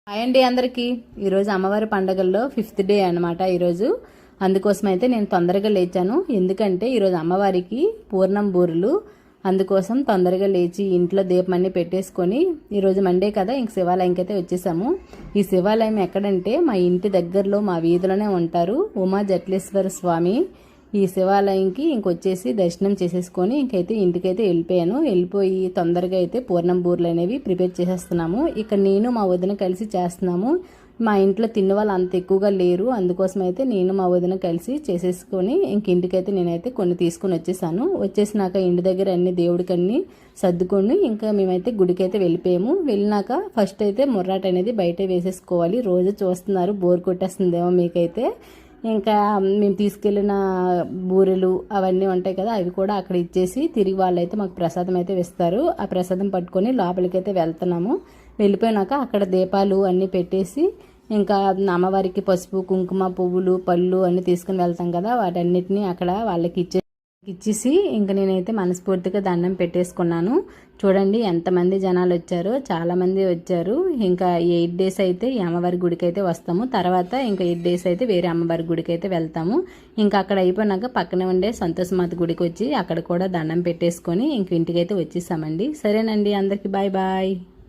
Hi అండి అందరికీ. ఈరోజు అమ్మవారి పండగల్లో 5th డే అనమాట ఈరోజు. అందుకోసం అయితే నేను తొందరగా లేచాను. ఎందుకంటే ఈరోజు అమ్మవారికి పూర్ణం బూరెలు, అందుకోసం తొందరగా లేచి ఇంట్లో దీపమన్నీ పెట్టేసుకొని, ఈరోజు మండే కదా, ఇంక శివాలయంకి అయితే వచ్చేసాము. ఈ శివాలయం ఎక్కడంటే మా ఇంటి దగ్గరలో మా వీధిలోనే ఉంటారు ఉమా జట్లేశ్వర స్వామి. ఈ శివాలయంకి ఇంకొచ్చేసి దర్శనం చేసేసుకొని ఇంకైతే ఇంటికైతే వెళ్ళిపోయి తొందరగా అయితే పూర్ణం బూరెలు అనేవి ప్రిపేర్ చేసేస్తున్నాము. ఇక్కడ నేను మా వదిన కలిసి చేస్తున్నాము. మా ఇంట్లో తిన్న వాళ్ళు అంత ఎక్కువగా లేరు, అందుకోసం అయితే నేను మా వదిన కలిసి చేసేసుకొని ఇంటికైతే నేనైతే కొన్ని తీసుకొని వచ్చేసినాక ఇంటి దగ్గర అన్ని దేవుడికి అన్ని సర్దుకొని ఇంకా మేమైతే గుడికి అయితే వెళ్ళినాక ఫస్ట్ అయితే ముర్రాట అనేది బయట వేసేసుకోవాలి. రోజు చూస్తున్నారు, బోర్ కొట్టేస్తుందేమో మీకైతే. ఇంకా మేము తీసుకెళ్ళిన బూరెలు అవన్నీ ఉంటాయి కదా, అవి కూడా అక్కడ ఇచ్చేసి తిరిగి వాళ్ళైతే మాకు ప్రసాదం అయితే ఇస్తారు. ఆ ప్రసాదం పట్టుకొని లోపలికైతే వెళ్తున్నాము. వెళ్ళిపోయినాక అక్కడ దీపాలు అన్నీ పెట్టేసి ఇంకా అమ్మవారికి పసుపు కుంకుమ పువ్వులు పళ్ళు అన్నీ తీసుకుని వెళ్తాం కదా, వాటన్నిటిని అక్కడ వాళ్ళకి ఇచ్చేసి ఇంకా నేనైతే మనస్ఫూర్తిగా దండం పెట్టేసుకున్నాను. చూడండి ఎంతమంది జనాలు వచ్చారో, చాలామంది వచ్చారు. ఇంకా 8 days అయితే ఈ అమ్మవారి గుడికి అయితే వస్తాము. తర్వాత ఇంకా 8 days అయితే వేరే అమ్మవారి గుడికి అయితే వెళ్తాము. ఇంకా అక్కడ అయిపోయినాక పక్కనే ఉండే సంతోషమాత గుడికి వచ్చి అక్కడ కూడా దండం పెట్టేసుకొని ఇంటికైతే వచ్చేసామండి. సరేనండి, అందరికీ బాయ్ బాయ్.